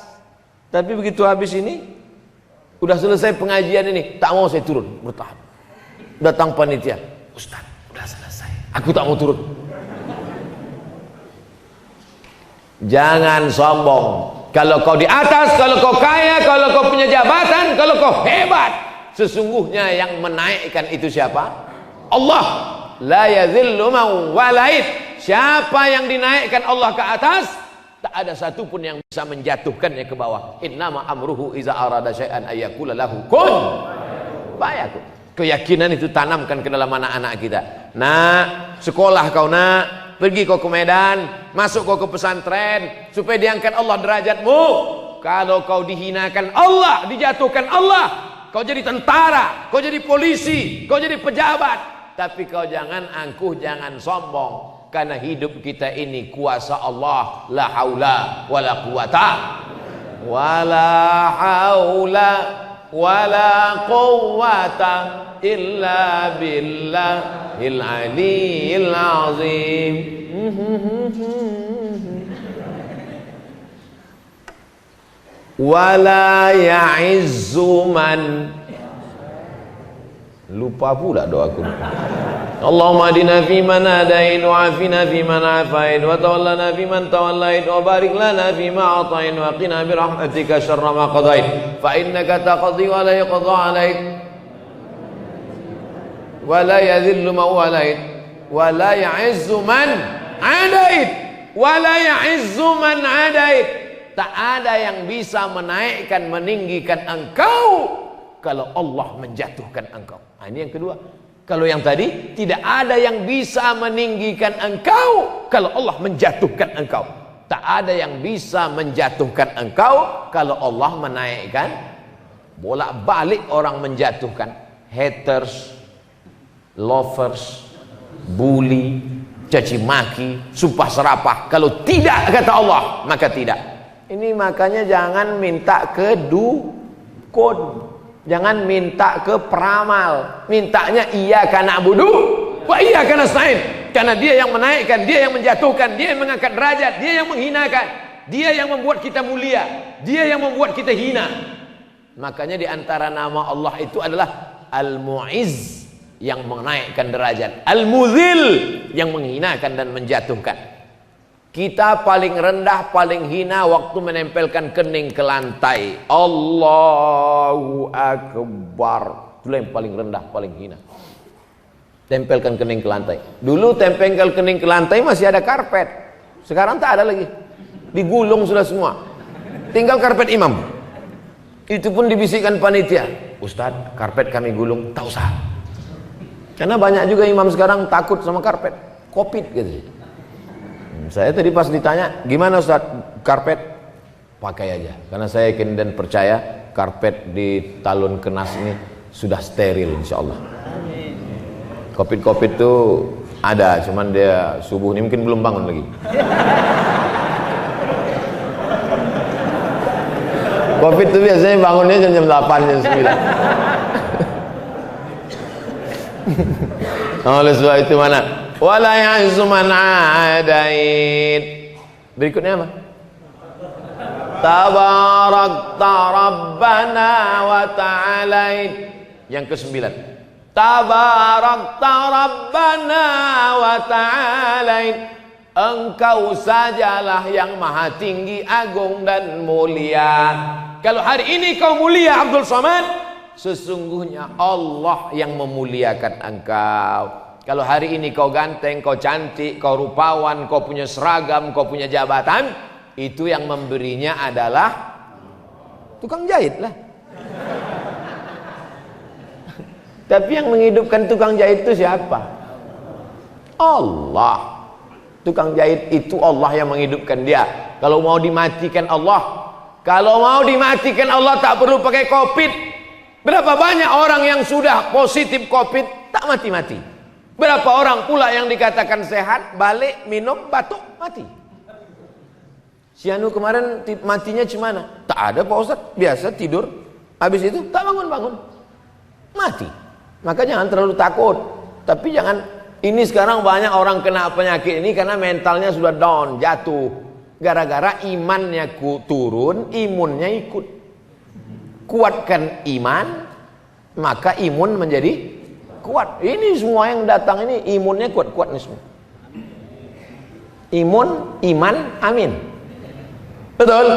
tapi begitu habis ini, udah selesai pengajian ini, tak mau saya turun, bertahan. Datang panitia, Ustaz, udah selesai, aku tak mau turun. Jangan sombong. Kalau kau di atas, kalau kau kaya, kalau kau punya jabatan, kalau kau hebat, sesungguhnya yang menaikkan itu siapa? Allah. La yadhillu man walait. Siapa yang dinaikkan Allah ke atas, tak ada satupun yang bisa menjatuhkannya ke bawah. Innama amruhu iza arada syai'an ayyakula lahu kun fayakun. Keyakinan itu tanamkan ke dalam anak-anak kita. Nak, sekolah kau nak, pergi kau ke Medan, masuk kau ke pesantren, supaya diangkat Allah derajatmu. Kalau kau dihinakan Allah, dijatuhkan Allah, kau jadi tentara, kau jadi polisi, kau jadi pejabat, tapi kau jangan angkuh, jangan sombong. Karena hidup kita ini kuasa Allah. La haula wala quwata wala haula wala quwata illa billahil aliyil azim. Wala ya'izzu man, lupa pula doaku. Allahumma adina fi man hadain wa afina fi man afain wa tawallana fi man tawallait wa barik lana fi ma atain wa qina bi rahmatika syarra ma qadait fa innaka taqdi wa la yuqda alaik wa la yadhillu man walait wa la ya'izzu man adait wa la ya'izzu man adait. Tak ada yang bisa menaikkan, meninggikan engkau kalau Allah menjatuhkan engkau. Nah, ini yang kedua. Kalau yang tadi, tidak ada yang bisa meninggikan engkau kalau Allah menjatuhkan engkau. Tak ada yang bisa menjatuhkan engkau kalau Allah menaikkan. Bolak-balik orang menjatuhkan. Haters, lovers, bully, caci maki, sumpah serapah. Kalau tidak kata Allah, maka tidak. Ini makanya jangan minta ke dukun. Jangan minta ke peramal, mintanya iyyaka na'budu wa iyyaka nasta'in. Karena dia yang menaikkan, dia yang menjatuhkan, dia yang mengangkat derajat, dia yang menghinakan, dia yang membuat kita mulia, dia yang membuat kita hina. Makanya di antara nama Allah itu adalah Al-Mu'izz, yang menaikkan derajat, Al-Mudhil, yang menghinakan dan menjatuhkan. Kita paling rendah, paling hina waktu menempelkan kening ke lantai. Allahu Akbar. Itulah yang paling rendah, paling hina. Tempelkan kening ke lantai. Dulu tempelkan kening ke lantai masih ada karpet. Sekarang tak ada lagi. Digulung sudah semua. Tinggal karpet imam. Itu pun dibisikkan panitia. Ustaz, karpet kami gulung. Tak usah. Karena banyak juga imam sekarang takut sama karpet. Covid gitu. Saya tadi pas ditanya, gimana Ustaz karpet? Pakai aja. Karena saya yakin dan percaya karpet di Talun Kenas ini sudah steril insyaallah. Covid itu ada, cuman dia subuh ini mungkin belum bangun lagi. Covid itu biasanya bangunnya jam 8, jam 9. Oleh sebab itu mana? Wala ya'izzu man adait. Berikutnya apa? Tabarakta Rabbana wa ta'alait. Yang ke-9. Tabarakta Rabbana wa ta'alait. Engkau sajalah yang maha tinggi, agung dan mulia. Kalau hari ini kau mulia Abdul Somad, Sesungguhnya Allah yang memuliakan engkau. Kalau hari ini kau ganteng, kau cantik, kau rupawan, kau punya seragam, kau punya jabatan, itu yang memberinya adalah tukang jahit lah. Tapi yang menghidupkan tukang jahit itu siapa? Allah. Tukang jahit itu Allah yang menghidupkan dia. Kalau mau dimatikan Allah, tak perlu pakai COVID. Berapa banyak orang yang sudah positif COVID tak mati-mati? Berapa orang pula yang dikatakan sehat, balik minum batuk mati? Si Anu kemarin matinya gimana? Tak ada Pak Ustadz, biasa tidur, habis itu tak bangun-bangun, mati. Maka jangan terlalu takut. Tapi jangan, ini sekarang banyak orang kena penyakit ini karena mentalnya sudah down, jatuh. Gara-gara imannya turun, imunnya ikut. Kuatkan iman, maka imun menjadi kuat. Ini semua yang datang ini imunnya kuat-kuat nih semua. Imun, iman, amin. Betul?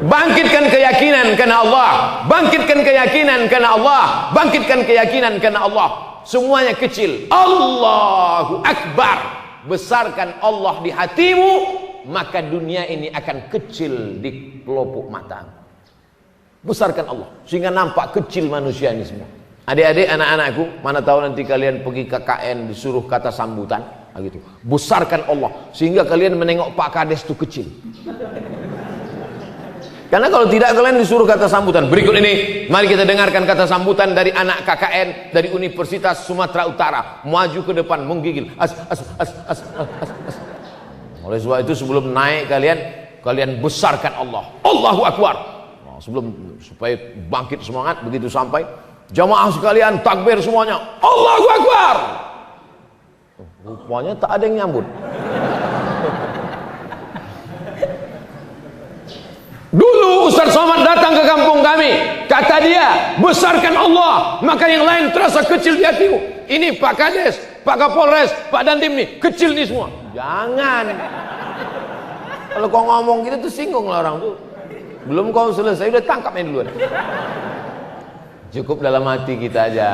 Bangkitkan keyakinan karena Allah. Bangkitkan keyakinan karena Allah. Bangkitkan keyakinan karena Allah. Semuanya kecil. Allahu Akbar. Besarkan Allah di hatimu, maka dunia ini akan kecil di pelupuk mata. Besarkan Allah sehingga nampak kecil manusia ini semua. Adik-adik, anak-anakku, mana tahu nanti kalian pergi ke KN disuruh kata sambutan gitu. Besarkan Allah sehingga kalian menengok Pak Kades itu kecil. Karena kalau tidak kalian disuruh kata sambutan. Berikut ini mari kita dengarkan kata sambutan dari anak KKN dari Universitas Sumatera Utara. Maju ke depan menggigil. Oleh sebab itu sebelum naik kalian besarkan Allah. Allahu Akbar. Sebelum supaya bangkit semangat, begitu sampai jamaah sekalian takbir semuanya, Allahu Akbar. Rupanya tak ada yang nyambut. Dulu Ustaz Somad datang ke kampung kami, kata dia, besarkan Allah, maka yang lain terasa kecil di hatimu. Ini Pak Kades, Pak Kapolres, Pak Dandim nih, kecil nih semua. Jangan. Kalau kau ngomong gitu tuh singgung lah orang tuh. Belum kau selesai udah tangkap yang duluan. Cukup dalam hati kita aja.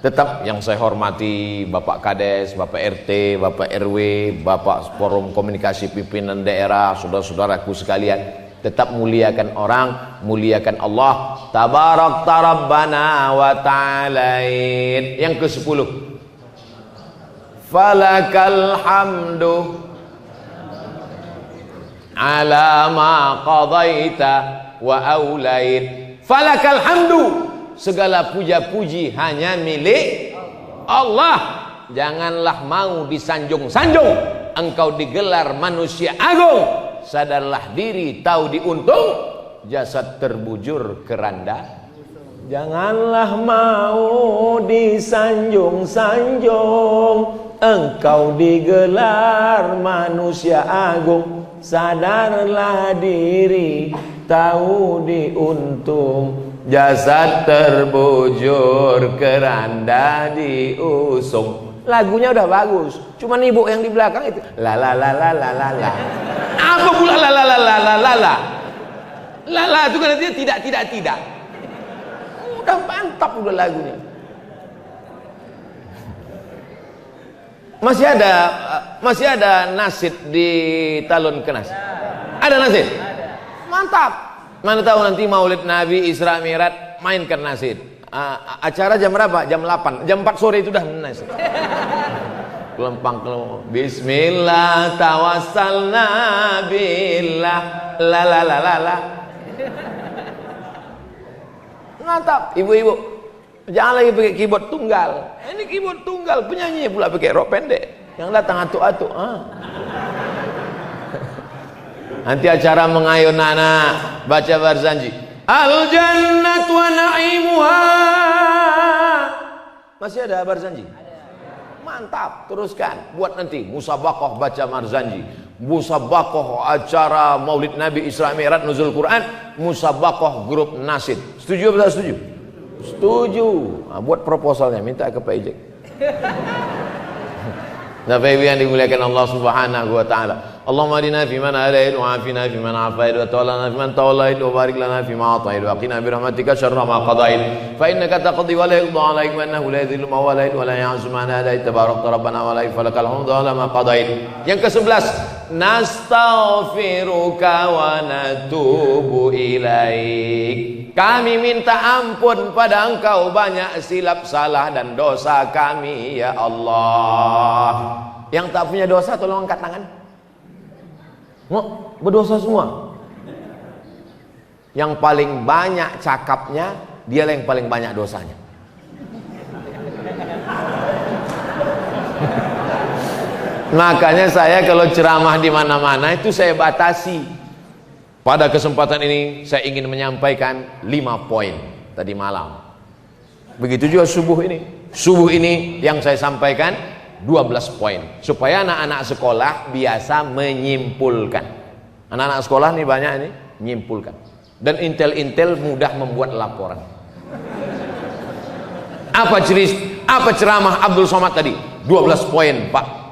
Tetap yang saya hormati Bapak Kades, Bapak RT, Bapak RW, Bapak Forum Komunikasi Pimpinan Daerah, saudara-saudaraku sekalian. Tetap muliakan orang, muliakan Allah. Tabarak Rabbana wa ta'alain. Yang ke-10. Falakal hamdu ala ma qadaita wa aulait. Falakal hamdu, segala puja-puji hanya milik Allah. Janganlah mau disanjung-sanjung. Engkau digelar manusia agung. Sadarlah diri, tahu diuntung. Jasad terbujur keranda. Janganlah mau disanjung-sanjung. Engkau digelar manusia agung. Sadarlah diri, tahu diuntung. Jasad terbujur, keranda diusung. Lagunya udah bagus, cuman ibu yang di belakang itu la la la la la la la. Apa pula la la la la la la la? La la itu kan artinya tidak. Udah mantap udah lagunya. Masih ada nasid di Talun Kenas. Ada nasid? Mantap. Mana tahu nanti Maulid Nabi Isra Mi'raj mainkan nasid. Acara jam berapa? Jam 8. Jam 4 sore itu dah nasid. Kelempang. Bismillah tawassalna billah la la la la la. Mantap, ibu-ibu. Jangan lagi pakai keyboard tunggal. Ini keyboard tunggal, penyanyi pula pakai rok pendek. Yang datang atuk-atuk. Nanti acara mengayun anak baca barzanji. Al jannatu wa na'imuha. Masih ada barzanji? Mantap, teruskan. Buat nanti musabaqah baca barzanji. Musabaqah acara Maulid Nabi Isra Mi'raj Nuzul Quran. Musabaqah grup nasid. Setuju atau tak setuju? Setuju. Buat proposalnya, minta ke Pak Ijek. Nah, Bapak Ibu yang dimuliakan Allah Subhanahu wa taala. Allahumma hadina fiman hadait wa afina fiman afait wa tawallana fiman tawallait wa barik lana fima atait wa qina bi rahmatika syarra ma qadait fa innaka taqdi wa la yuqda alaik wa innahu la yadhillu man walait wa la ya'zu man hadait tabarakta rabbana wa la falakal hamdu ala ma qadait. Yang ke-11, nastaghfiruka wa natubu ilaik. Kami minta ampun pada Engkau banyak silap salah dan dosa kami ya Allah. Yang tak punya dosa tolong angkat tangan. Berdosa semua. Yang paling banyak cakapnya, dia yang paling banyak dosanya. Makanya saya kalau ceramah di mana-mana itu saya batasi. Pada kesempatan ini saya ingin menyampaikan 5 poin tadi malam. Begitu juga subuh ini. Subuh ini yang saya sampaikan 12 poin supaya anak-anak sekolah biasa menyimpulkan. Anak-anak sekolah nih banyak ini menyimpulkan. Dan intel-intel mudah membuat laporan. Apa ceramah Abdul Somad tadi? 12 poin, Pak.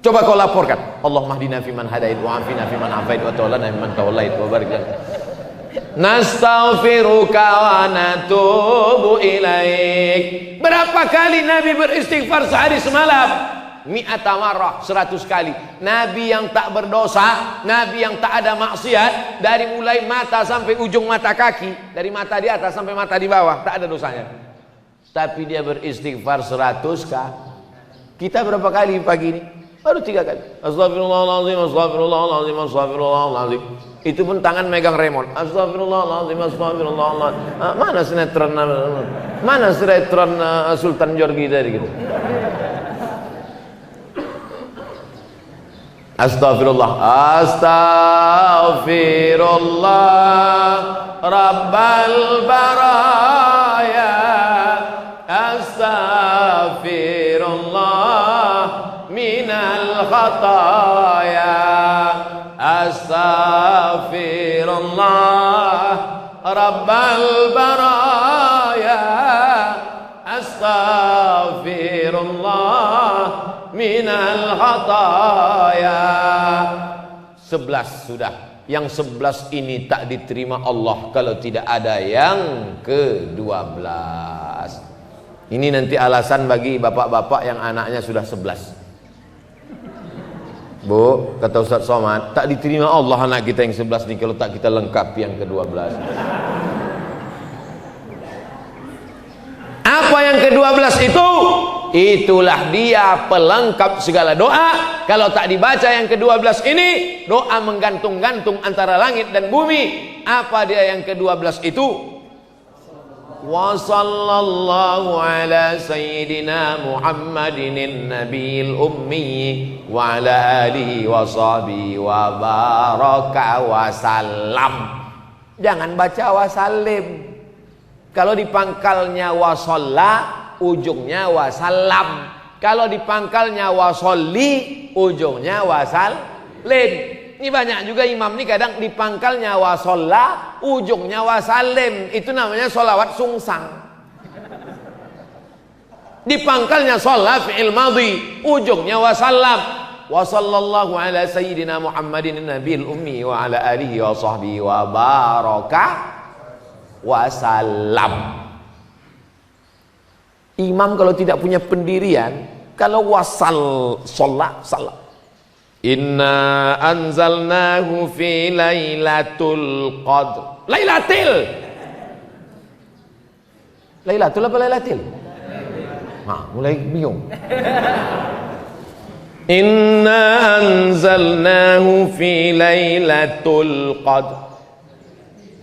Coba kau laporkan. Allahumma hdina fiman hadait wa afina fiman afait wa tawallana fiman tawallait wa barik lana. Nastaghfiruka wa natubu ilaik. Berapa kali Nabi beristighfar sehari semalam? Mi'ata marrah, 100 kali. Nabi yang tak berdosa, Nabi yang tak ada maksiat, dari mulai mata sampai ujung mata kaki, dari mata di atas sampai mata di bawah, tak ada dosanya. Tapi dia beristighfar 100 kali. Kita berapa kali pagi ini? Baru 3 kali. Astagfirullahaladzim, astagfirullahaladzim, astagfirullahaladzim. Itu pun tangan megang remote. Astagfirullahaladzim, astagfirullahaladzim. Mana sinetron Sultan Jorgi tadi gitu. Astagfirullah, astagfirullah, Rabbal baraya, astagfirullah minal khataya, astagfirullah, Rabbal baraya, astagfirullah minal khataya. 11 sudah. Yang 11 ini tak diterima Allah kalau tidak ada yang ke-12. Ini nanti alasan bagi bapak-bapak yang anaknya sudah 11. Bu, kata Ustaz Somad, tak diterima Allah anak kita yang 11 ini kalau tak kita lengkapi yang ke-12. Apa yang ke-12 itu? Itulah dia pelengkap segala doa. Kalau tak dibaca yang ke-12 ini, doa menggantung-gantung antara langit dan bumi. Apa dia yang ke-12 itu? Wa sallallahu ala sayyidina Muhammadin nabiyil ummi wa ala alihi wa sahbihi wa baraka wa salam. Jangan baca wa salim. Kalau di pangkalnya wa shalla, ujungnya wasallam. Kalau di pangkalnya wasolli, ujungnya wasallim. Ini banyak juga imam nih kadang di pangkalnya wasolla, ujungnya wasallim. Itu namanya sholawat sungsang. Di pangkalnya sholla fi'il madhi, ujungnya wasallam. Wa sallallahu ala sayyidina Muhammadin nabiyil ummi wa ala alihi wa sahbihi wa baraka wasallam. Imam kalau tidak punya pendirian, kalau wasal sholat salat. Inna anzalnahu fi lailatul qadr. Lailatul apa lailatil? Mulai bingung. Inna anzalnahu fi lailatul qadr.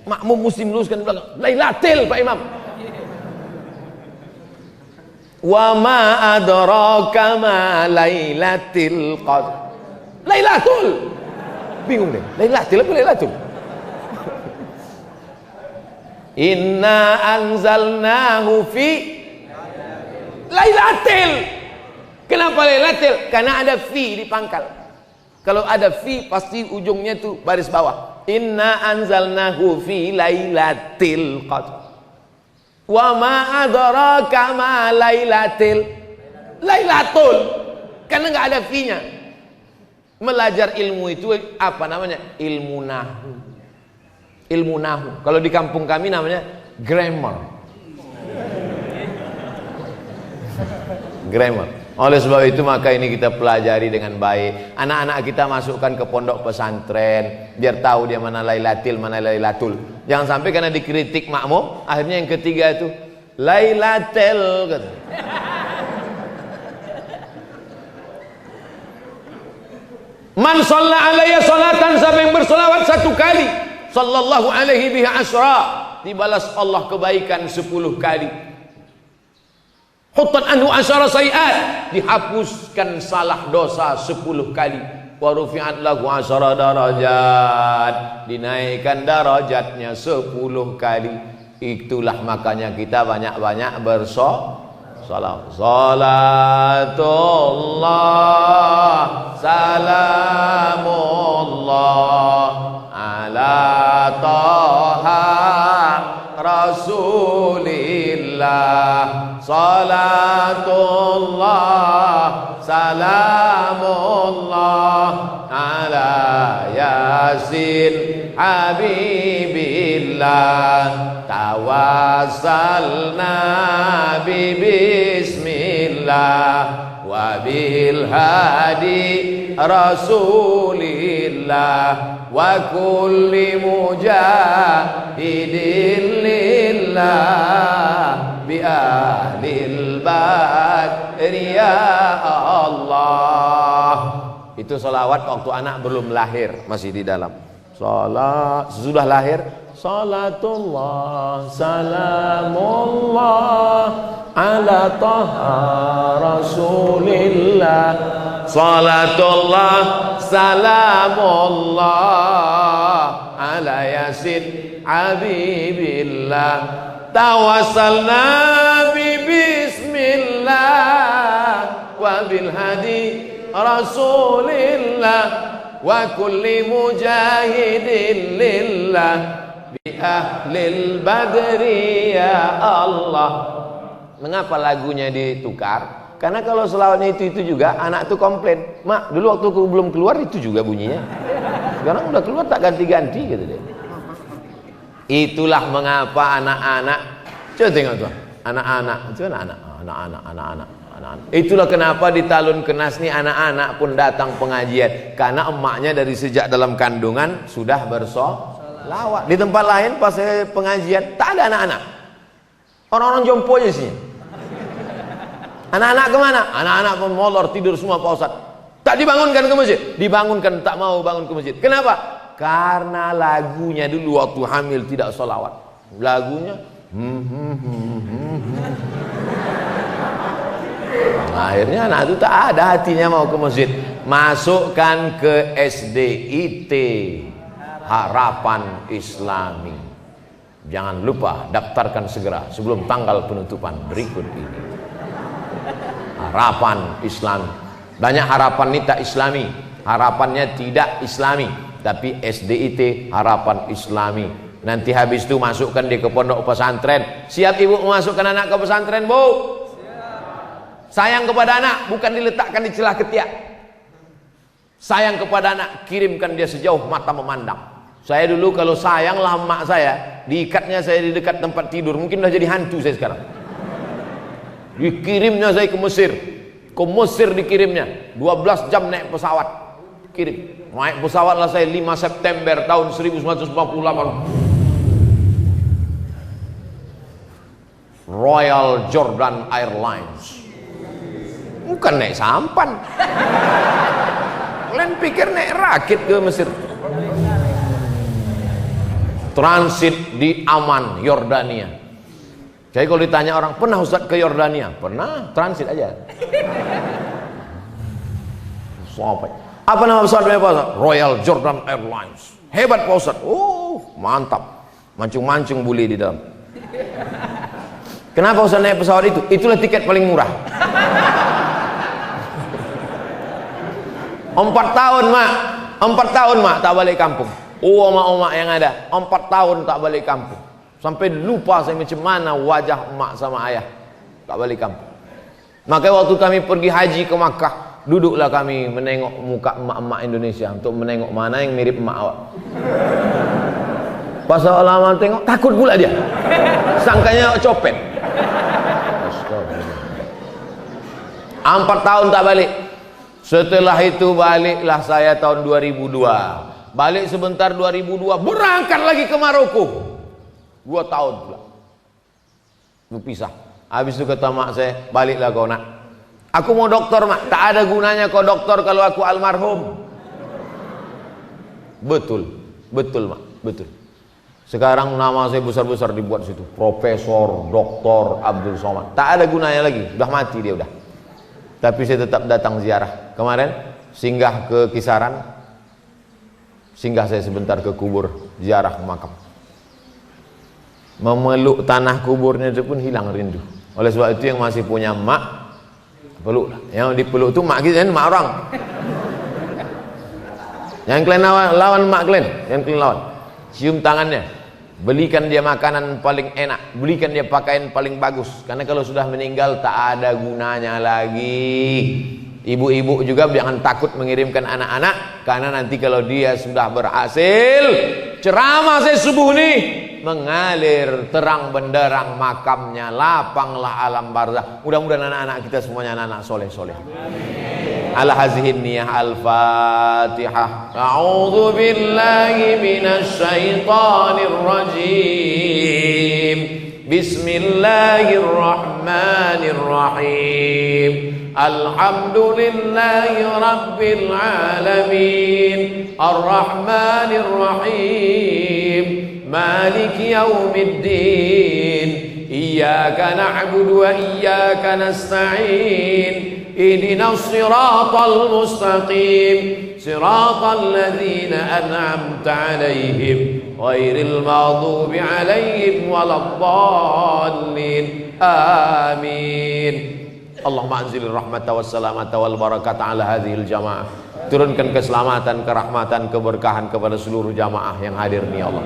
Makmum muslim luruskan belakang. Lailatul Pak Imam. Wa ma adraka ma lailatul qadr. Lailatul. Bingung deh. Lailatul apa lailatul? Inna anzalnahu fi lailatul. Kenapa lailatul? Karena ada fi di pangkal. Kalau ada fi pasti ujungnya tuh baris bawah. Inna anzalnahu fi lailatul qadr. Wa ma adraka ma lailatul. Karena enggak ada fi-nya. Belajar ilmu itu apa namanya? Ilmu nahu. Ilmu nahu. Kalau di kampung kami namanya grammar. Grammar. Oleh sebab itu maka ini kita pelajari dengan baik. Anak-anak kita masukkan ke pondok pesantren biar tahu dia mana lailatul, mana lailatul. Jangan sampai karena dikritik makmum, akhirnya yang ketiga itu lailatul gitu. Man shalla alayya salatan, siapa yang bersolawat satu kali, sallallahu alaihi biha asra, dibalas Allah kebaikan 10 kali. Huttat anhu asyara sayiat, dihapuskan salah dosa 10 kali. Wa rufi'at lahu asyara darajat, dinaikkan darajatnya 10 kali. Itulah makanya kita banyak-banyak bersolawat. Salatullah salamullah ala taha rasulillah. Salatullah salamullah ala yasin habibillah. Tawassalna bismillah wa bil hadi rasulillah wa kulli mujahidin lillah bi ahlil badri ya Allah. Itu salawat waktu anak belum lahir, masih di dalam. Salat sesudah lahir, salatullah salamullah ala taha rasulillah. Salatullah salamullah ala yasin habibillah. Tawassalna bismillah wa bil hadi rasulillah wa kulli mujahidin lillah bi ahlil badri ya Allah. Mengapa lagunya ditukar? Karena kalau selawatnya itu juga anak tuh komplain, mak dulu waktu aku belum keluar itu juga bunyinya, sekarang udah keluar tak ganti-ganti gitu deh. Itulah mengapa anak-anak, coba tengok tuh, anak-anak itu anak-anak. Itulah kenapa di Talun Kenas nih anak-anak pun datang pengajian, karena emaknya dari sejak dalam kandungan sudah bersolawat. Di tempat lain pas pengajian tak ada anak-anak, orang-orang jompo aja sih. Anak-anak kemana? Anak-anak pun molor tidur semua Pak Ustaz. Tak dibangunkan ke masjid, dibangunkan tak mau bangun ke masjid. Kenapa? Karena lagunya dulu waktu hamil tidak solawat. Lagunya akhirnya anak itu tak ada hatinya mau ke masjid. Masukkan ke SDIT, Harapan Islami. Jangan lupa daftarkan segera sebelum tanggal penutupan berikut ini. Harapan Islam. Banyak harapan ini tak islami, harapannya tidak islami, tapi SDIT Harapan Islami. Nanti habis itu masukkan dia ke pondok pesantren. Siap ibu memasukkan anak ke pesantren, Bu? Sayang kepada anak bukan diletakkan di celah ketiak. Sayang kepada anak, kirimkan dia sejauh mata memandang. Saya dulu kalau sayanglah emak saya, diikatnya saya di dekat tempat tidur, mungkin udah jadi hantu saya sekarang. Dikirimnya saya ke Mesir. Ke Mesir dikirimnya 12 jam naik pesawat. Kirim. Naik pesawat lah saya 5 September tahun 1948. Royal Jordan Airlines. Bukan naik sampan. Kalian pikir naik rakit ke Mesir. Transit di Amman, Yordania. Jadi kalau ditanya orang, pernah Ustaz ke Yordania? Pernah, transit aja. Sampai. Apa nama pesawatnya Pak Ustaz? Royal Jordan Airlines. Hebat Pak Ustaz. Oh, mantap. Mancung-mancung bule di dalam. Kenapa Ustaz naik pesawat itu? Itulah tiket paling murah. 4 tahun mak, 4 tahun mak tak balik kampung. Oh emak-emak yang ada 4 tahun tak balik kampung, sampai lupa saya macam mana wajah emak sama ayah, tak balik kampung. Makanya waktu kami pergi haji ke Makkah, Duduklah kami menengok muka emak-emak Indonesia untuk menengok mana yang mirip emak awak. Pas lama tengok, takut pula dia. Sangkanya copet. 4 tahun tak balik. Setelah itu baliklah saya tahun 2002. Balik sebentar 2002, berangkat lagi ke Maroko. 2 tahun pula. Berpisah. Habis itu kata mak saya, baliklah kau nak. Aku mau doktor mak. Tak ada gunanya kau doktor kalau aku almarhum. Betul. Betul mak. Betul. Sekarang nama saya besar-besar dibuat situ. Profesor, Doktor Abdul Somad. Tak ada gunanya lagi. Sudah mati dia udah. Tapi saya tetap datang ziarah. Kemarin singgah ke Kisaran. Singgah saya sebentar ke kubur, ziarah ke makam. Memeluk tanah kuburnya itu pun hilang rindu. Oleh sebab itu yang masih punya mak, peluk lah. Yang dipeluk itu mak kita, mak orang. Yang kalian lawan mak kalian, yang kalian lawan. Cium tangannya, belikan dia makanan paling enak, belikan dia pakaian paling bagus. Karena kalau sudah meninggal tak ada gunanya lagi. Ibu-ibu juga jangan takut mengirimkan anak-anak, karena nanti kalau dia sudah berhasil, ceramah saya subuh nih, mengalir terang benderang makamnya, lapanglah alam barzah. Mudah-mudahan anak-anak kita semuanya anak-anak soleh-soleh. Ala hazihin niyah al-fatihah. A'udzu billahi minasy syaithanir rajim. Bismillahirrahmanirrahim. Alhamdulillahi rabbil alamin. Ar-rahmanir rahim. Maliki yaumiddin. Iyyaka na'budu wa iyyaka nasta'in. Ihdinas siratal mustaqim. Siratal ladzina an'amta 'alaihim ghairil maghdubi 'alaihim waladdallin. Amin. Allahumma anzilir rahmata wassalamata wal barakata ala hadhil jamaah. Turunkan keselamatan, kerahmatan, keberkahan kepada seluruh jamaah yang hadir ni Allah.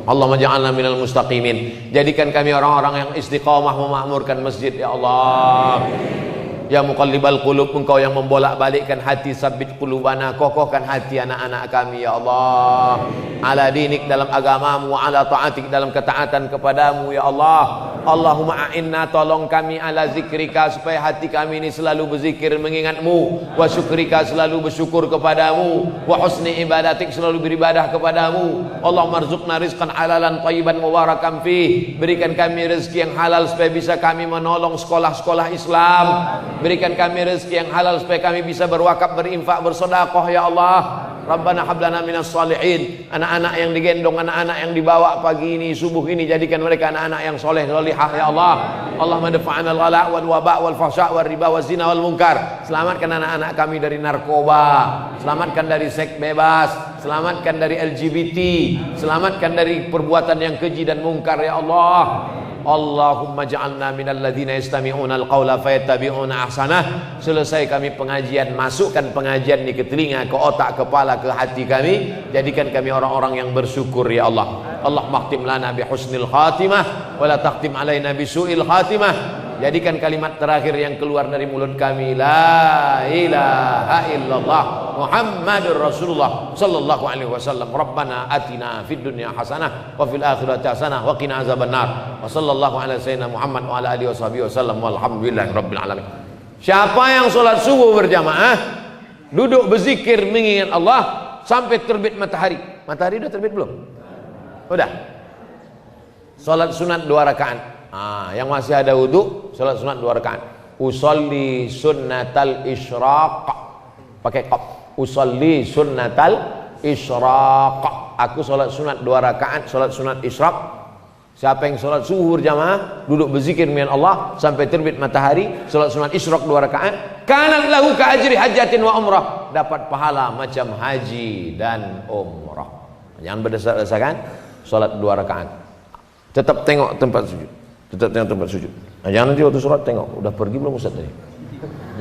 Allahumma ja'alna minal mustaqimin. Jadikan kami orang-orang yang istiqamah memakmurkan masjid ya Allah. Ya muqallibal qulub, engkau yang membolak-balikkan hati, sabbit qulubana, kokohkan hati anak-anak kami ya Allah. Ala dinik, dalam agamamu, ala ta'atik, dalam ketaatan kepadamu ya Allah. Allahumma a'inna, tolong kami ala zikrika, supaya hati kami ini selalu berzikir mengingatmu, wa syukrika, selalu bersyukur kepadamu, wa husni ibadatik, selalu beribadah kepadamu. Allahumma rzuqna rizqan halalan thayyiban mubarakan fih. Berikan kami rezeki yang halal supaya bisa kami menolong sekolah-sekolah Islam. Berikan kami rezeki yang halal supaya kami bisa berwakaf, berinfak, bersedekah ya Allah. Rabbana hablana minas salihin. Anak-anak yang digendong, anak-anak yang dibawa pagi ini, subuh ini, jadikan mereka anak-anak yang soleh solihah ya Allah. Allahumma dafa'ana al-ghala wal waba wal fahsya wal riba wal zina wal munkar. Selamatkan anak-anak kami dari narkoba, selamatkan dari seks bebas, selamatkan dari LGBT, selamatkan dari perbuatan yang keji dan mungkar ya Allah. Allahumma ja'alna minal ladzina yastami'una al-qawla fayattabi'una ahsanah. Selesai kami pengajian, masukkan pengajian ini ke telinga, ke otak, kepala, ke hati kami. Jadikan kami orang-orang yang bersyukur ya Allah. Allahumma khtim lana bi husnil khatimah wa la takhtim alaina bi su'il khatimah. Jadikan kalimat terakhir yang keluar dari mulut kami la ilaha illallah Muhammadur Rasulullah sallallahu alaihi wasallam. Rabbana atina fid dunya hasanah wa fil akhirati hasanah wa qina azabannar. Wa sallallahu ala sayyidina Muhammad wa ala alihi washabihi wasallam walhamdulillahi rabbil alamin. Siapa yang salat subuh berjamaah, duduk berzikir mengingat Allah sampai terbit matahari. Matahari udah terbit belum? Udah. Salat sunat 2 rakaat. Yang masih ada wudu, salat sunat 2 rakaat. Usolli sunnatal isyraq, pakai qaf. Usolli sunnatal isyraq. Aku salat sunat 2 rakaat, salat sunat isyraq. Siapa yang salat subuh berjamaah, duduk berzikir dengan Allah sampai terbit matahari, salat sunat isyraq 2 rakaat, kanat lahu ka ajri hajjatin wa umrah, dapat pahala macam haji dan umrah. Jangan berdasarkan salat 2 rakaat. Tetap tengok tempat sujud. Tetap tengok tempat sujud. Nah, jangan nanti waktu sholat tengok, udah pergi belum Ustaz tadi?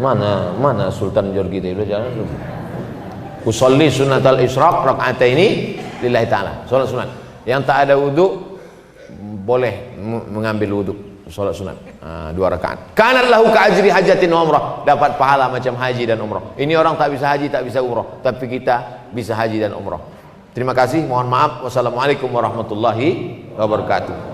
Mana Sultan Jorgi tadi? Udah jangan belum. Usolli sunnatal isyraq rakaataini lillahi ta'ala. Salat sunat. Yang tak ada wudu boleh mengambil wudu. sholat sunat 2 rakaat. Kanat lahu ka'ajri hajatin wa umrah, dapat pahala macam haji dan umrah. Ini orang tak bisa haji, tak bisa umrah, tapi kita bisa haji dan umrah. Terima kasih, mohon maaf. Wassalamualaikum warahmatullahi wabarakatuh.